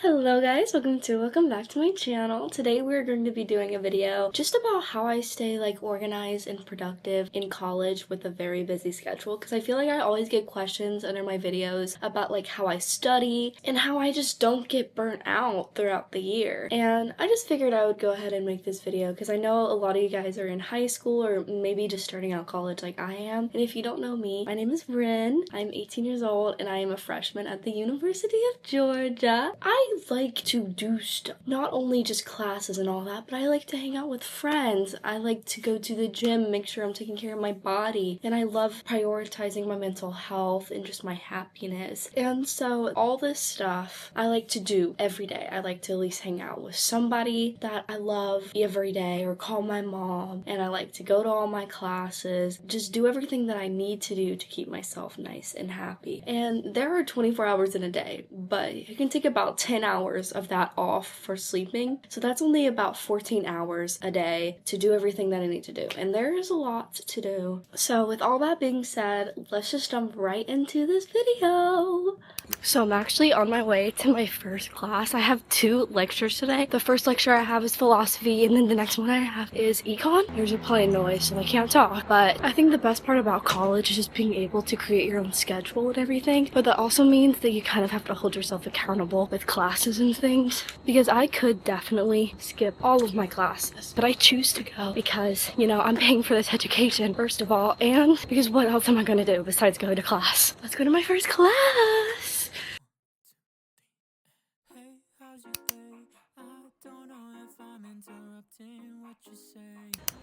Hello guys, welcome back to my channel. Today we're going to be doing a video just about how I stay organized and productive in college with a very busy schedule, because I feel like I always get questions under my videos about how I study and how I just don't get burnt out throughout the year. And I just figured I would go ahead and make this video because I know a lot of you guys are in high school or maybe just starting out college like I am. And if you don't know me, my name is Bryn. I'm 18 years old and I am a freshman at the University of Georgia. I like to do stuff, not only just classes and all that, but I like to hang out with friends. I like to go to the gym, make sure I'm taking care of my body, and I love prioritizing my mental health and just my happiness. And so all this stuff I like to do every day. I like to at least hang out with somebody that I love every day, or call my mom, and I like to go to all my classes, just do everything that I need to do to keep myself nice and happy. And there are 24 hours in a day, but you can take about 10 hours of that off for sleeping. So that's only about 14 hours a day to do everything that I need to do. And there is a lot to do. So with all that being said, let's just jump right into this video. So I'm actually on my way to my first class. I have 2 lectures today. The first lecture I have is philosophy, and then the next one I have is econ. There's a plane noise, so I can't talk. But I think the best part about college is just being able to create your own schedule and everything. But that also means that you kind of have to hold yourself accountable with classes and things. Because I could definitely skip all of my classes, but I choose to go because, I'm paying for this education, first of all, and because what else am I going to do besides go to class? Let's go to my first class!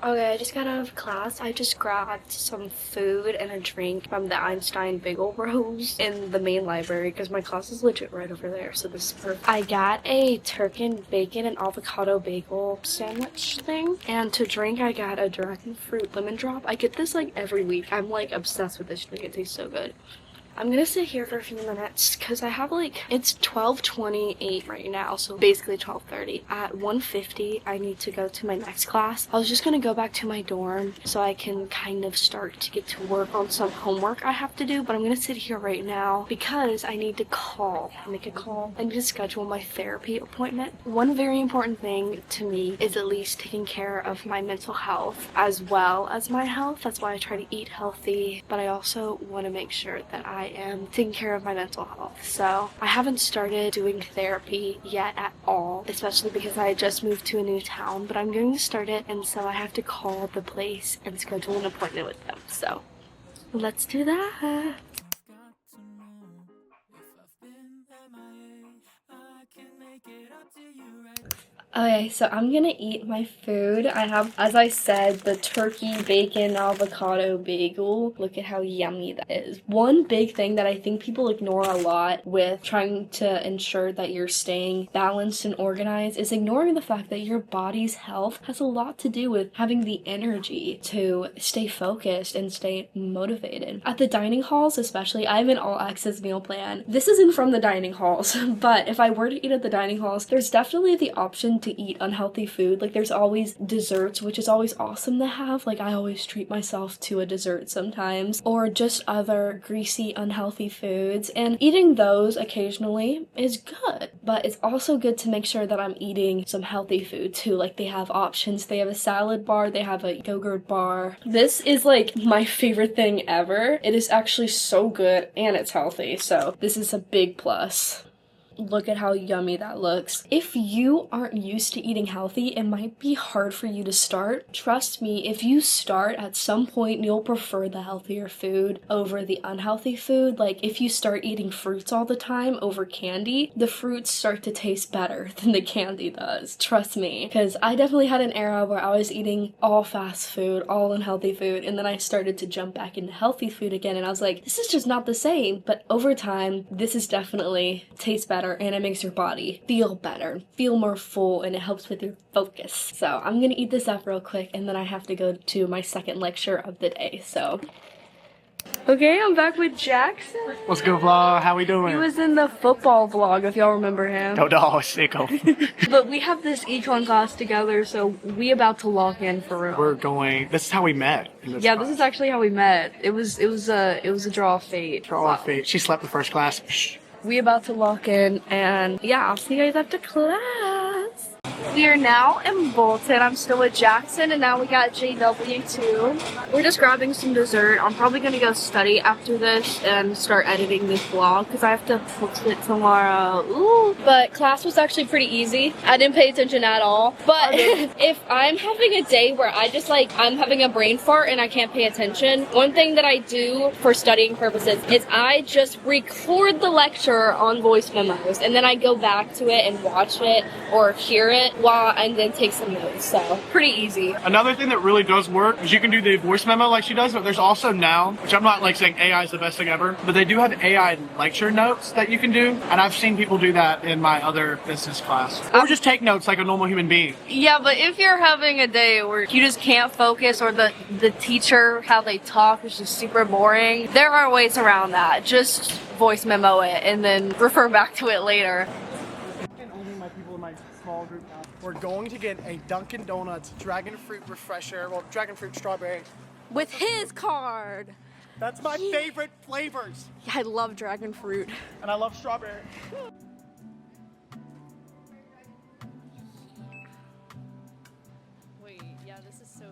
Okay, I just got out of class. I just grabbed some food and a drink from the Einstein Bagel Bros in the main library because my class is legit right over there, so this is perfect. I got a turkey and bacon and avocado bagel sandwich thing, and to drink I got a dragon fruit lemon drop. I get this every week. I'm obsessed with this drink. It tastes so good. I'm gonna sit here for a few minutes because I have it's 12:28 right now, so basically 12:30. At 1:50 I need to go to my next class. I was just gonna go back to my dorm so I can kind of start to get to work on some homework I have to do, but I'm gonna sit here right now because I need to make a call. I need to schedule my therapy appointment. One very important thing to me is at least taking care of my mental health as well as my health. That's why I try to eat healthy, but I also want to make sure that I am taking care of my mental health. So I haven't started doing therapy yet at all, especially because I just moved to a new town, but I'm going to start it, and so I have to call the place and schedule an appointment with them. So let's do that. Okay, so I'm gonna eat my food. I have, as I said, the turkey, bacon, avocado bagel. Look at how yummy that is. One big thing that I think people ignore a lot with trying to ensure that you're staying balanced and organized is ignoring the fact that your body's health has a lot to do with having the energy to stay focused and stay motivated. At the dining halls especially, I have an all-access meal plan. This isn't from the dining halls, but if I were to eat at the dining halls, there's definitely the option to eat unhealthy food. There's always desserts, which is always awesome to have. I always treat myself to a dessert sometimes, or just other greasy, unhealthy foods, and eating those occasionally is good, but it's also good to make sure that I'm eating some healthy food too. They have options. They have a salad bar, they have a yogurt bar. This is my favorite thing ever. It is actually so good and it's healthy, so this is a big plus. Look at how yummy that looks. If you aren't used to eating healthy, it might be hard for you to start. Trust me, if you start, at some point you'll prefer the healthier food over the unhealthy food. If you start eating fruits all the time over candy, the fruits start to taste better than the candy does. Trust me. Because I definitely had an era where I was eating all fast food, all unhealthy food, and then I started to jump back into healthy food again, and I was like, this is just not the same. But over time, this is definitely tastes better, and it makes your body feel better, feel more full, and it helps with your focus. So I'm gonna eat this up real quick, and then I have to go to my second lecture of the day. So okay, I'm back with Jackson. What's good, vlog? How we doing? He was in the football vlog, if y'all remember him. No, sicko. But we have this econ class together, so we about to lock in for real. We're going. This is how we met. Yeah, this is actually how we met. It was a draw of fate. Draw of fate. She slept in first class. we about to lock in, and yeah, I'll see you guys after class. We are now in Bolton. I'm still with Jackson, and now we got JW too. We're just grabbing some dessert. I'm probably gonna go study after this and start editing this vlog because I have to post it tomorrow. Ooh. But class was actually pretty easy. I didn't pay attention at all. But if I'm having a day where I'm having a brain fart and I can't pay attention, one thing that I do for studying purposes is I just record the lecture on voice memos, and then I go back to it and watch it or hear it and then take some notes. So pretty easy. Another thing that really does work is you can do the voice memo like she does, but there's also now, which I'm not like saying AI is the best thing ever, but they do have AI lecture notes that you can do, and I've seen people do that in my other business class. Or just take notes like a normal human being. Yeah, but if you're having a day where you just can't focus, or the teacher, how they talk is just super boring, there are ways around that. Just voice memo it and then refer back to it later. And only my people in my small group now. We're going to get a Dunkin' Donuts dragon fruit refresher, well, dragon fruit strawberry. With his card. That's my favorite flavors. Yeah, I love dragon fruit. And I love strawberry. Wait, yeah, this is so...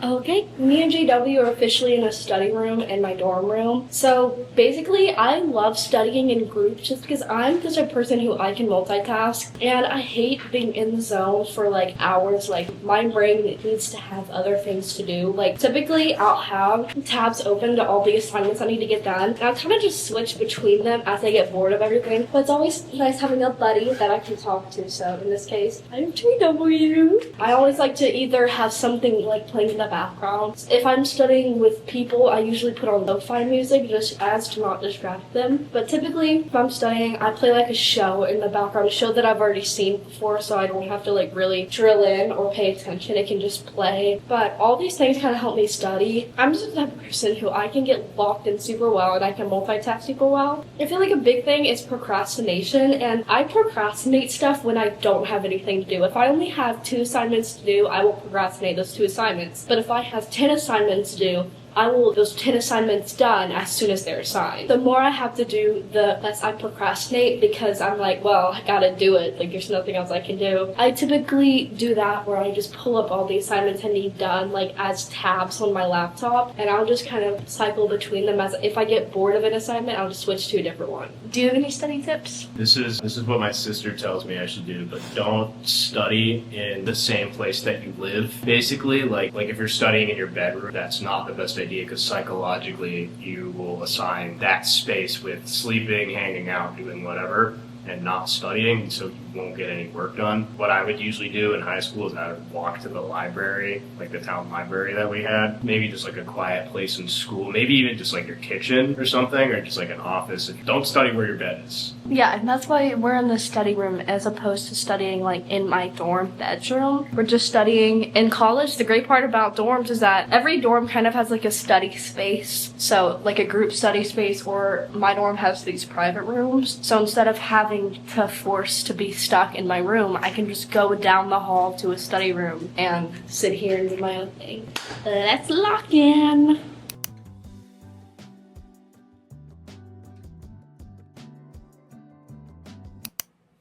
Okay, me and JW are officially in a study room in my dorm room. So basically, I love studying in groups just because I'm just a person who I can multitask, and I hate being in the zone for like hours. Like, my brain needs to have other things to do. Like, typically I'll have tabs open to all the assignments I need to get done, and I'll kind of just switch between them as I get bored of everything. But it's always nice having a buddy that I can talk to. So in this case, I'm JW. I always like to either have something like playing in the background. If I'm studying with people, I usually put on lo-fi music just as to not distract them. But typically, if I'm studying, I play like a show in the background, a show that I've already seen before, so I don't have to like really drill in or pay attention. It can just play. But all these things kind of help me study. I'm just the type of person who I can get locked in super well, and I can multitask super well. I feel like a big thing is procrastination, and I procrastinate stuff when I don't have anything to do. If I only have 2 assignments to do, I will procrastinate those 2 assignments. But if I have 10 assignments to do, I will those 10 assignments done as soon as they're assigned. The more I have to do, the less I procrastinate, because I'm like, well, I gotta do it. Like, there's nothing else I can do. I typically do that where I just pull up all the assignments I need done, like as tabs on my laptop, and I'll just kind of cycle between them. As if I get bored of an assignment, I'll just switch to a different one. Do you have any study tips? This is what my sister tells me I should do, but don't study in the same place that you live. Basically, like if you're studying in your bedroom, that's not the best idea, because psychologically you will assign that space with sleeping, hanging out, doing whatever, and not studying, so you won't get any work done. What I would usually do in high school is I would walk to the library, like the town library that we had, maybe just like a quiet place in school, maybe even just like your kitchen or something, or just like an office. Don't study where your bed is. Yeah, and that's why we're in the study room as opposed to studying like in my dorm bedroom. We're just studying in college. The great part about dorms is that every dorm kind of has like a study space. So like a group study space, or my dorm has these private rooms. So instead of having to force to be stuck in my room, I can just go down the hall to a study room and sit here and do my own thing. Let's lock in.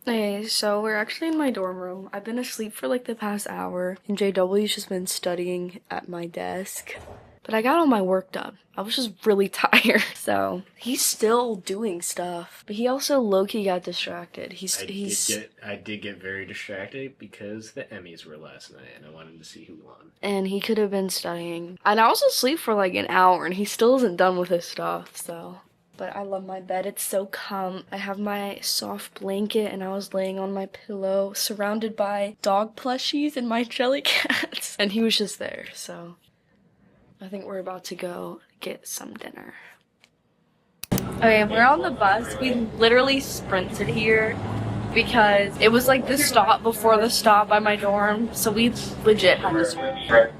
Okay, so we're actually in my dorm room. I've been asleep for like the past hour, and JW's just been studying at my desk. But I got all my work done. I was just really tired. So he's still doing stuff, but he also low-key got distracted. I did get very distracted because the Emmys were last night, and I wanted to see who won. And he could have been studying. And I was asleep for like an hour, and he still isn't done with his stuff. So, but I love my bed. It's so calm. I have my soft blanket, and I was laying on my pillow, surrounded by dog plushies and my jelly cats, and he was just there. So I think we're about to go get some dinner. Okay, we're on the bus. We literally sprinted here because it was like the stop before the stop by my dorm, so we legit had to sprint.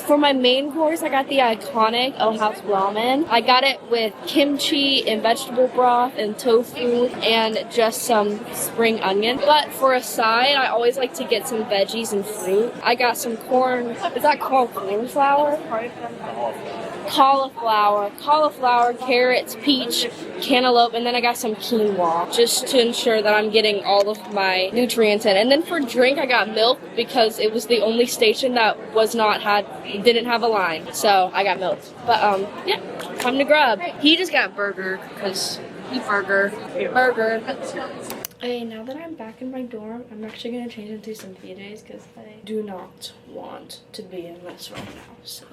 For my main course, I got the iconic El House Ramen. I got it with kimchi and vegetable broth and tofu and just some spring onion. But for a side, I always like to get some veggies and fruit. I got some corn. Is that called cornflower? Cauliflower, carrots, peach, cantaloupe, and then I got some quinoa just to ensure that I'm getting all of my nutrients in. And then for drink, I got milk because it was the only station that didn't have a line. So I got milk. But yeah, time to grub. He just got burger because he burger. Okay, now that I'm back in my dorm, I'm actually gonna change into some PJs because I do not want to be in this right now. So.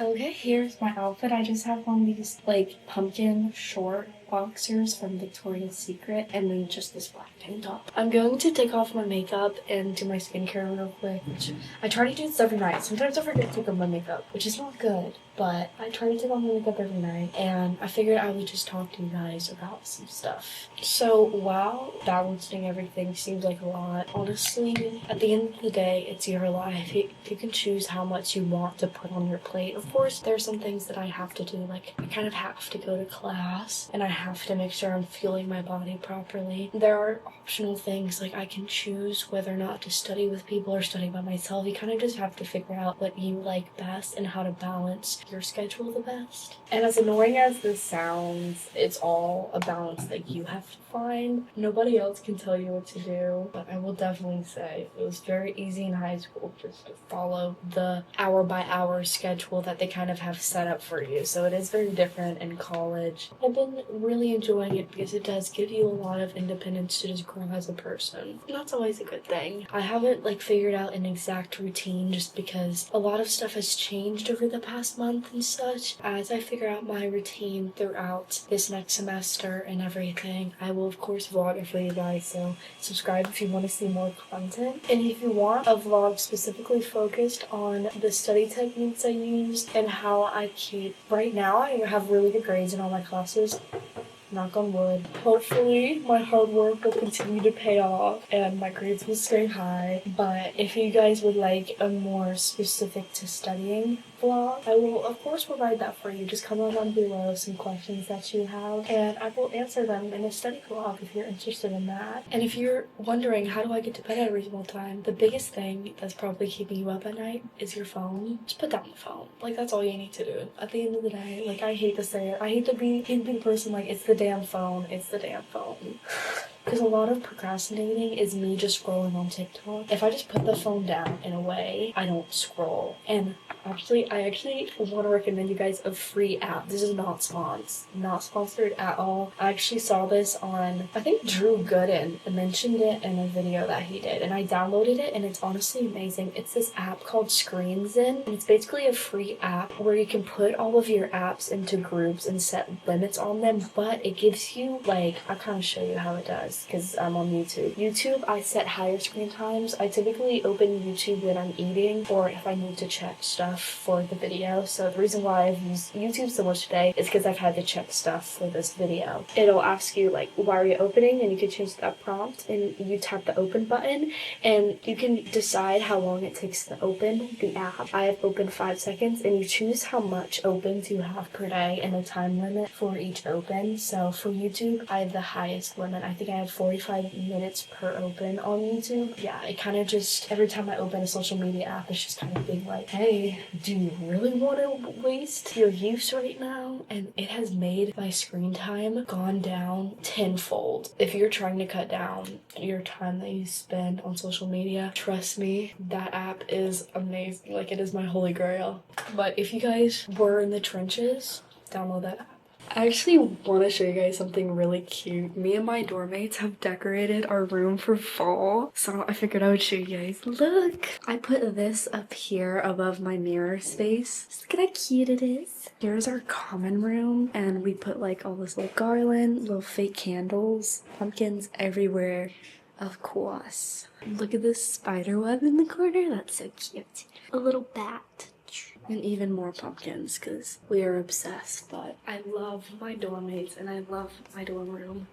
Okay, here's my outfit. I just have on these like pumpkin short boxers from Victoria's Secret and then just this black tank top. I'm going to take off my makeup and do my skincare real quick, which I try to do this every night. Sometimes I forget to take off my makeup, which is not good, but I try to take off my makeup every night, and I figured I would just talk to you guys about some stuff. So while balancing everything seems like a lot, honestly, at the end of the day, it's your life. You can choose how much you want to put on your plate. Of course, there's some things that I have to do, like I kind of have to go to class, and I have to make sure I'm fueling my body properly. There are optional things, like I can choose whether or not to study with people or study by myself. You kind of just have to figure out what you like best and how to balance your schedule the best. And as annoying as this sounds, it's all a balance that you have to find. Nobody else can tell you what to do, but I will definitely say it was very easy in high school just to follow the hour by hour schedule that they kind of have set up for you. So it is very different in college. I've been really enjoying it because it does give you a lot of independence to just grow as a person. And that's always a good thing. I haven't figured out an exact routine just because a lot of stuff has changed over the past month and such. As I figure out my routine throughout this next semester and everything, I will of course vlog it for you guys, so subscribe if you want to see more content. And if you want a vlog specifically focused on the study techniques I use and how I keep, right now I have really good grades in all my classes. Knock on wood. Hopefully my hard work will continue to pay off and my grades will stay high. But if you guys would like a more specific to studying vlog, I will of course provide that for you. Just comment down below some questions that you have and I will answer them in a study vlog if you're interested in that. And if you're wondering how do I get to bed at a reasonable time, the biggest thing that's probably keeping you up at night is your phone. Just put down the phone. That's all you need to do. At the end of the day, I hate to say it, I hate to be the person it's the damn phone, it's the damn phone. Because a lot of procrastinating is me just scrolling on TikTok. If I just put the phone down in a way, I don't scroll. And I actually want to recommend you guys a free app. This is not sponsored at all. I actually saw this on, I think Drew Gooden mentioned it in a video that he did, and I downloaded it, and it's honestly amazing. It's this app called ScreenZen, and it's basically a free app where you can put all of your apps into groups and set limits on them, but it gives you, I'll kind of show you how it does, because I'm on YouTube. YouTube, I set higher screen times. I typically open YouTube when I'm eating, or if I need to check stuff for the video. So the reason why I've used YouTube so much today is because I've had to check stuff for this video. It'll ask you why are you opening, and you can change that prompt and you tap the open button and you can decide how long it takes to open the app. I have opened 5 seconds and you choose how much opens you have per day and a time limit for each open. So for YouTube, I have the highest limit. I think I have 45 minutes per open on YouTube. Yeah, it kind of just, every time I open a social media app, it's just kind of being hey, do you really want to waste your use right now? And it has made my screen time gone down tenfold. If you're trying to cut down your time that you spend on social media, trust me, that app is amazing. It is my holy grail. But if you guys were in the trenches, download that app. I actually want to show you guys something really cute. Me and my dorm mates have decorated our room for fall, so I figured I would show you guys. Look! I put this up here above my mirror space. Just look at how cute it is. Here's our common room, and we put all this little garland, little fake candles, pumpkins everywhere, of course. Look at this spider web in the corner. That's so cute. A little bat. And even more pumpkins because we are obsessed. But I love my dorm mates and I love my dorm room.